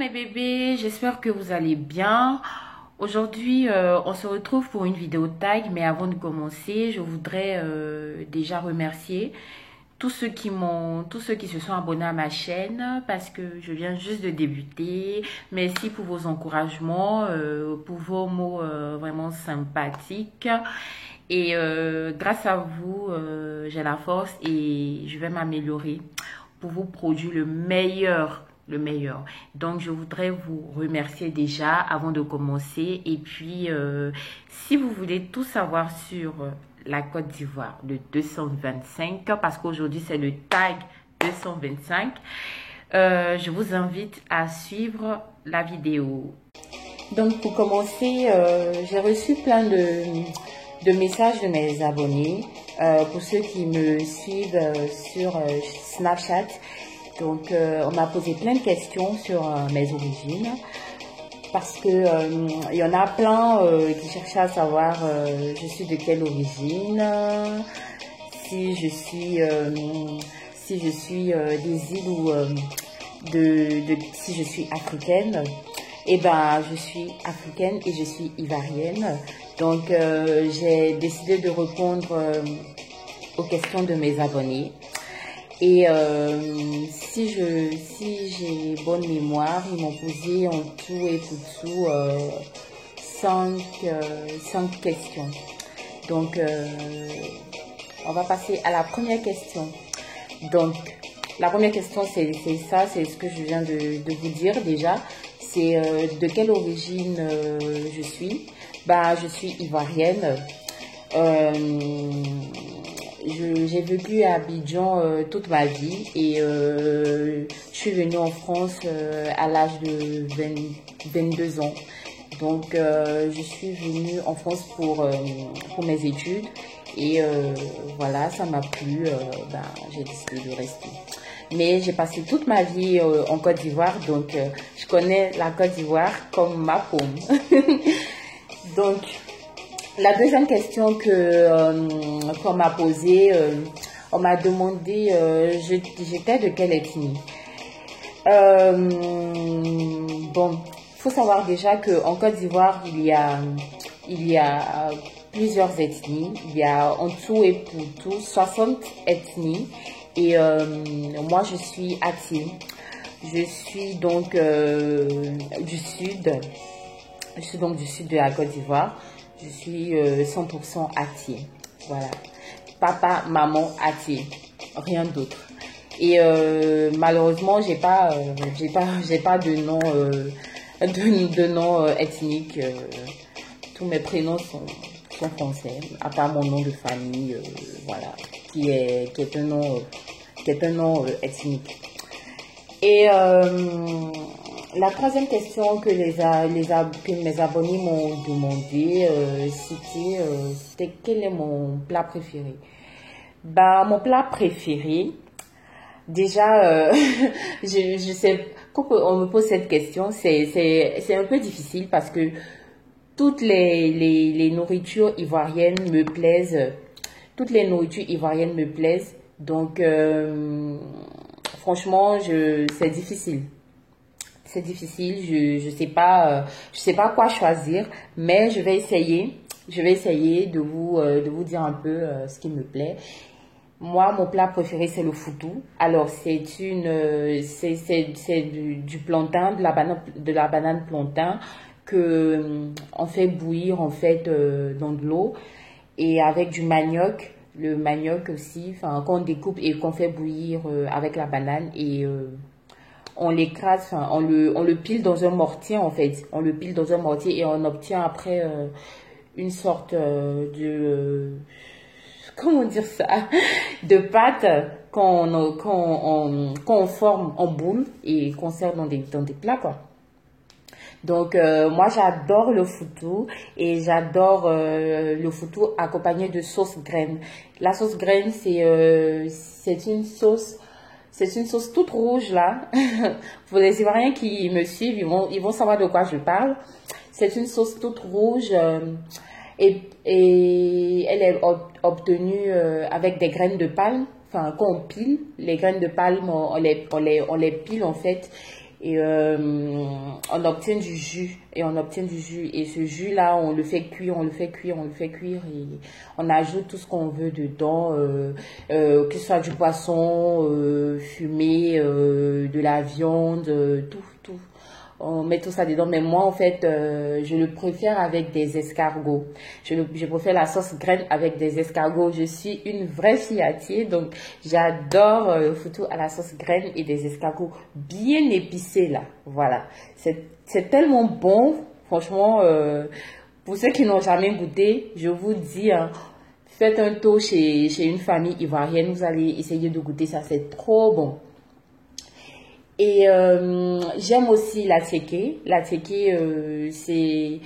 mes bébés, j'espère que vous allez bien. Aujourd'hui, on se retrouve pour une vidéo tag, mais avant de commencer, je voudrais déjà remercier tous ceux qui se sont abonnés à ma chaîne parce que je viens juste de débuter. Merci pour vos encouragements, pour vos mots vraiment sympathiques. Et grâce à vous, j'ai la force et je vais m'améliorer pour vous produire le meilleur. Le meilleur. Donc, je voudrais vous remercier déjà avant de commencer. Et puis, si vous voulez tout savoir sur la Côte d'Ivoire, le 225, parce qu'aujourd'hui, c'est le tag 225, je vous invite à suivre la vidéo. Donc, pour commencer, j'ai reçu plein de messages de mes abonnés. Pour ceux qui me suivent sur Snapchat, donc, on m'a posé plein de questions sur mes origines parce que il y en a plein qui cherchaient à savoir je suis de quelle origine, si je suis des îles ou si je suis africaine. Eh ben, je suis africaine et je suis ivoirienne. Donc, j'ai décidé de répondre aux questions de mes abonnés. Et si j'ai bonne mémoire, ils m'ont posé en tout et pour tout 5 questions. Donc, on va passer à la première question. Donc, la première question, c'est ça, c'est ce que je viens de vous dire déjà. C'est de quelle origine je suis. Bah, je suis ivoirienne. J'ai vécu à Abidjan toute ma vie et je suis venue en France à l'âge de 22 ans. Donc, je suis venue en France pour mes études et voilà, ça m'a plu, j'ai décidé de rester. Mais j'ai passé toute ma vie en Côte d'Ivoire, donc je connais la Côte d'Ivoire comme ma paume. Donc, la deuxième question qu'on m'a posée, on m'a demandé j'étais de quelle ethnie. Bon, faut savoir déjà qu'en Côte d'Ivoire, il y a plusieurs ethnies. Il y a en tout et pour tout 60 ethnies. Et moi, je suis Ati. Je suis donc du sud. Je suis donc du sud de la Côte d'Ivoire. Je suis 100% Ati. Voilà. Papa, maman, Ati. Rien d'autre. Et malheureusement, j'ai pas de nom ethnique. Tous mes prénoms sont français, à part mon nom de famille, voilà, qui est un nom ethnique. Et la troisième question que mes abonnés m'ont demandé, c'était quel est mon plat préféré. Bah, mon plat préféré, déjà, je sais, quand on me pose cette question, c'est un peu difficile parce que toutes les nourritures ivoiriennes me plaisent. Toutes les nourritures ivoiriennes me plaisent. Donc, franchement, c'est difficile. C'est difficile. Je sais pas quoi choisir, mais je vais essayer. Je vais essayer de vous dire un peu ce qui me plaît. Moi, mon plat préféré, c'est le foutou. Alors, c'est du plantain, de la banane plantain que on fait bouillir en fait dans de l'eau et avec du manioc. Le manioc aussi, enfin, qu'on découpe et qu'on fait bouillir avec la banane et on l'écrase, enfin, on le pile dans un mortier en fait. On le pile dans un mortier et on obtient après une sorte comment dire ça, de pâte qu'on forme en boule et qu'on sert dans des plats quoi. Donc moi j'adore le foutou et j'adore le foutou accompagné de sauce graine. La sauce graine c'est une sauce toute rouge là. Pour les Ivoiriens qui me suivent, ils vont savoir de quoi je parle. C'est une sauce toute rouge et elle est obtenue avec des graines de palme, enfin qu'on pile. Les graines de palme on les pile en fait. Et on obtient du jus. Et ce jus-là, on le fait cuire, et on ajoute tout ce qu'on veut dedans, que ce soit du poisson, fumé, de la viande, tout. On met tout ça dedans, mais moi en fait je le préfère avec des escargots. Je préfère la sauce graine avec des escargots. Je suis une vraie fiatier, donc j'adore le foutou à la sauce graine et des escargots bien épicés là. Voilà, c'est tellement bon, franchement. Pour ceux qui n'ont jamais goûté, je vous dis, hein, faites un tour chez une famille ivoirienne, vous allez essayer de goûter ça, c'est trop bon. Et j'aime aussi la tchéké. La tchéké, c'est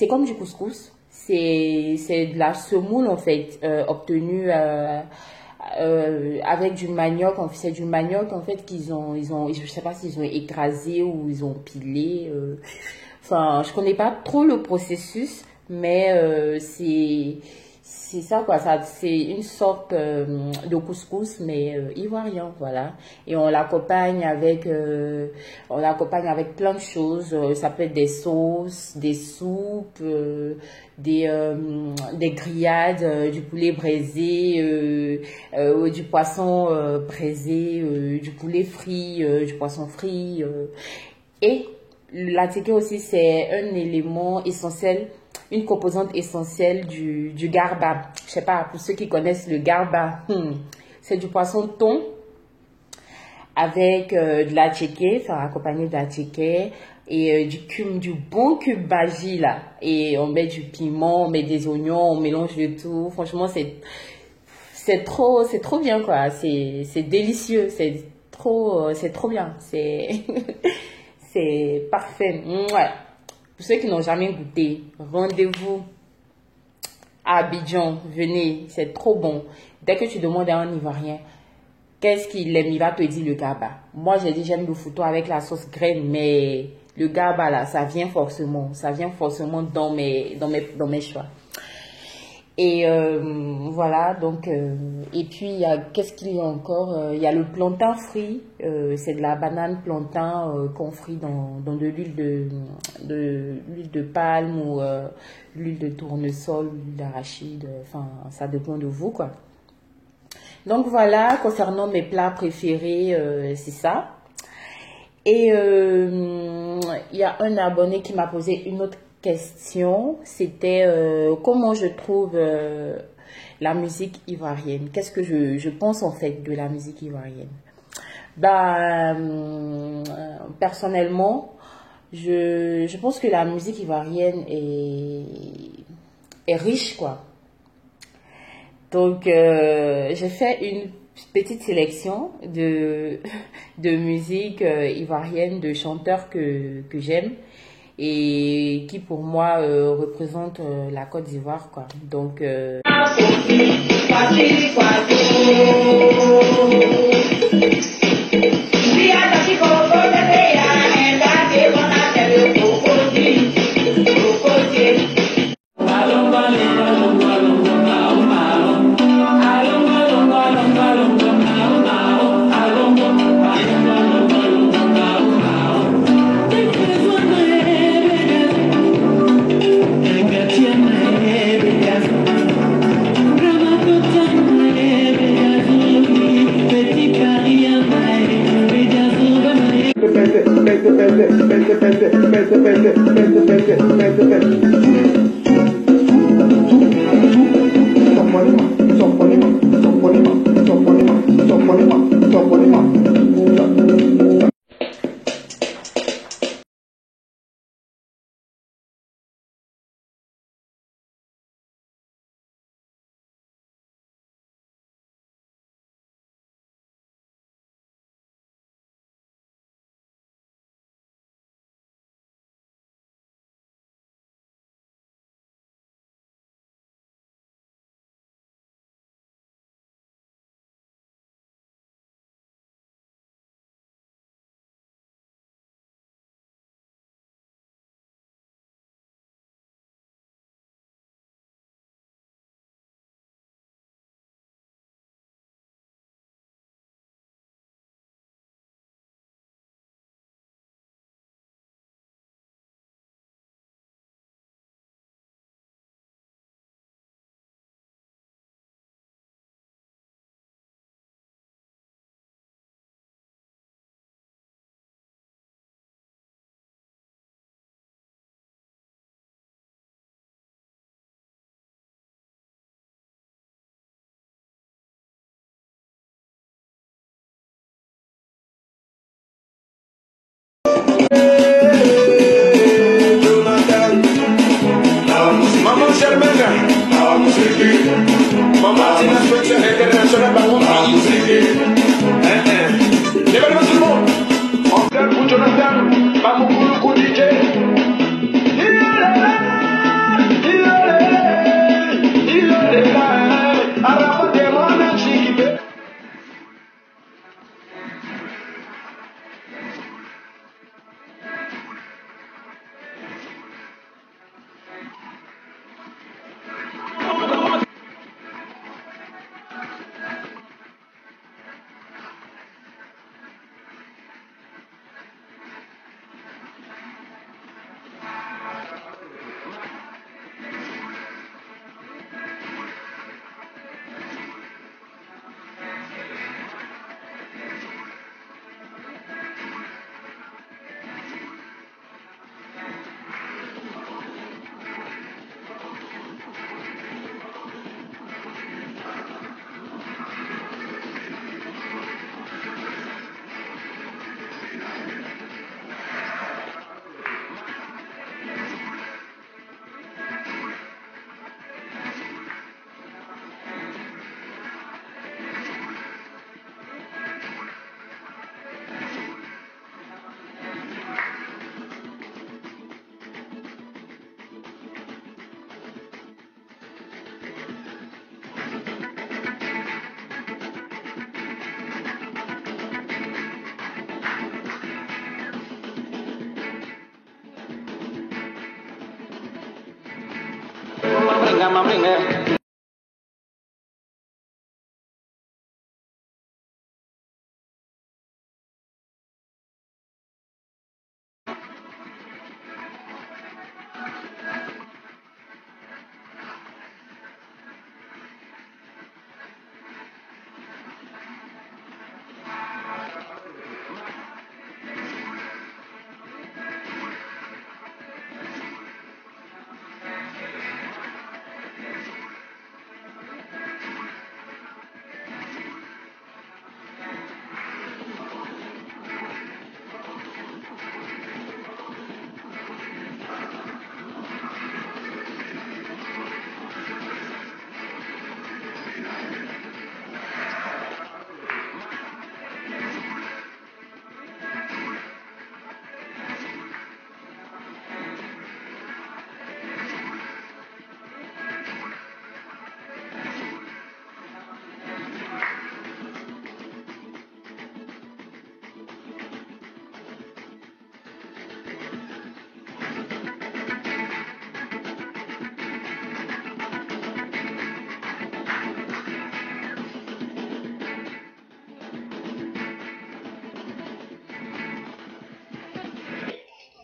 comme du couscous. C'est de la semoule en fait, obtenue avec du manioc. C'est du manioc en fait je sais pas s'ils ont écrasé ou ils ont pilé. Enfin, je connais pas trop le processus, mais c'est ça quoi, c'est une sorte de couscous mais ivoirien, voilà. Et on l'accompagne avec plein de choses. Ça peut être des sauces, des soupes, des grillades, du poulet braisé, du poisson braisé, du poulet frit, du poisson frit. Et la tchéké aussi, c'est un élément essentiel, une composante essentielle du garba. Je sais pas, pour ceux qui connaissent le garba, c'est du poisson thon avec de la tchéké, enfin accompagné de la tchéké et du bon cube bagi là. Et on met du piment, on met des oignons, on mélange le tout. Franchement, c'est trop bien quoi. C'est délicieux, c'est trop bien. C'est parfait. Ouais. Pour ceux qui n'ont jamais goûté, rendez-vous à Abidjan, venez, c'est trop bon. Dès que tu demandes à un Ivoirien, qu'est-ce qu'il aime, il va te dire le gaba. Moi, j'ai dit j'aime le foutu avec la sauce graine, mais le gaba là, ça vient forcément dans mes choix. Et voilà, donc, et puis, qu'est-ce qu'il y a encore? Il y a le plantain frit, c'est de la banane plantain qu'on frit dans de l'huile de palme ou l'huile de tournesol, l'huile d'arachide, enfin, ça dépend de vous, quoi. Donc voilà, concernant mes plats préférés, c'est ça. Et il y a un abonné qui m'a posé une autre question, c'était comment je trouve la musique ivoirienne. Qu'est-ce que je pense en fait de la musique ivoirienne? Personnellement, je pense que la musique ivoirienne est riche quoi. Donc j'ai fait une petite sélection de musique ivoirienne, de chanteurs que j'aime et qui pour moi représente la Côte d'Ivoire quoi. Donc Good time. international par contre à Mousségué. Levez tout le monde. On fait pour Jonathan, pas mon coup DJ.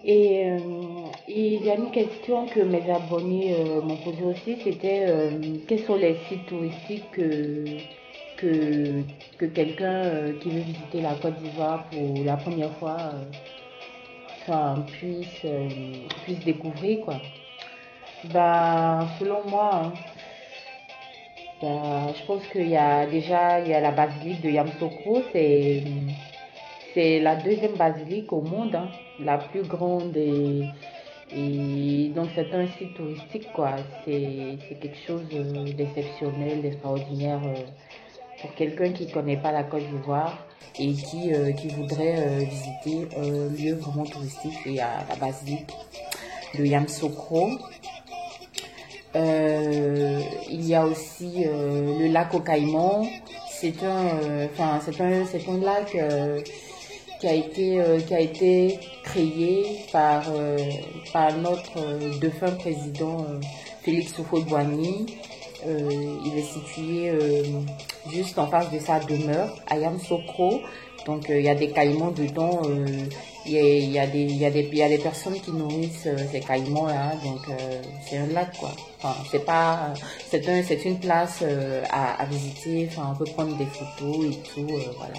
Et il y a une question que mes abonnés m'ont posée aussi, c'était quels sont les sites touristiques que quelqu'un qui veut visiter la Côte d'Ivoire pour la première fois puisse découvrir, quoi. Bah, selon moi, hein, bah, je pense qu'il y a déjà il y a la basilique de Yamoussoukro, c'est la deuxième basilique au monde, hein, la plus grande et donc c'est un site touristique, quoi. C'est quelque chose d'exceptionnel, d'extraordinaire pour quelqu'un qui ne connaît pas la Côte d'Ivoire et qui voudrait visiter un lieu vraiment touristique. Il y a la basilique de Yamoussoukro. Il y a aussi le lac aux Caïmans. C'est un lac qui a été créé par notre défunt président Félix Houphouët-Boigny. Il est situé juste en face de sa demeure à Yamoussoukro. Donc il y a des caïmans dedans. Il y a des personnes qui nourrissent ces caïmans là. Donc c'est un lac, quoi. Enfin, c'est une place à visiter. Enfin, on peut prendre des photos et tout. Voilà.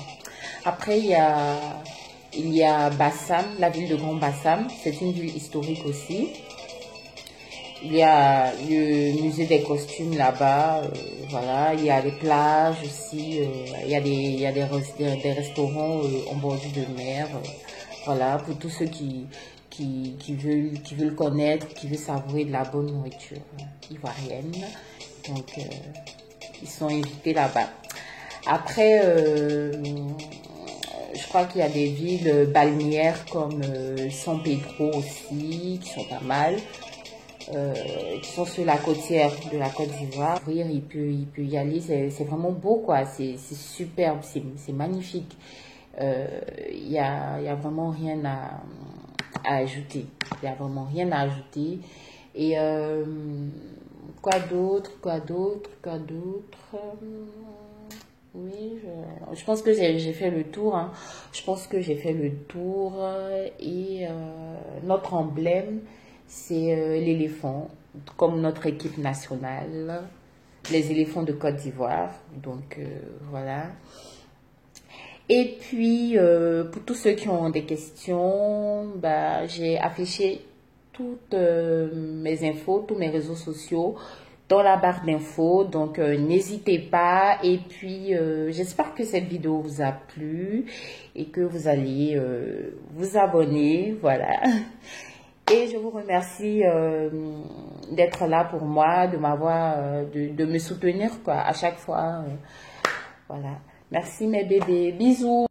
Après, il y a Bassam, la ville de Grand Bassam. C'est une ville historique aussi. Il y a le musée des costumes là-bas. Voilà. Il y a les plages aussi. Il y a des restaurants en bordure de mer. Voilà, pour tous ceux qui veulent connaître, qui veulent savourer de la bonne nourriture ivoirienne. Donc, ils sont invités là-bas. Après, je crois qu'il y a des villes balnéaires comme San Pedro aussi, qui sont pas mal, qui sont sur la côtière de la Côte d'Ivoire. Il peut y aller, c'est vraiment beau, quoi. C'est superbe, c'est magnifique. Il y a vraiment rien à ajouter. Il y a vraiment rien à ajouter. Et quoi d'autre? Oui, je pense que j'ai fait le tour. Hein. Je pense que j'ai fait le tour. Et notre emblème, c'est l'éléphant, comme notre équipe nationale, les éléphants de Côte d'Ivoire. Donc voilà. Et puis, pour tous ceux qui ont des questions, bah, j'ai affiché toutes mes infos, tous mes réseaux sociaux dans la barre d'infos. Donc, n'hésitez pas. Et puis, j'espère que cette vidéo vous a plu et que vous allez vous abonner. Voilà. Et je vous remercie d'être là pour moi, de m'avoir, de me soutenir, quoi, à chaque fois. Voilà. Merci mes bébés. Bisous.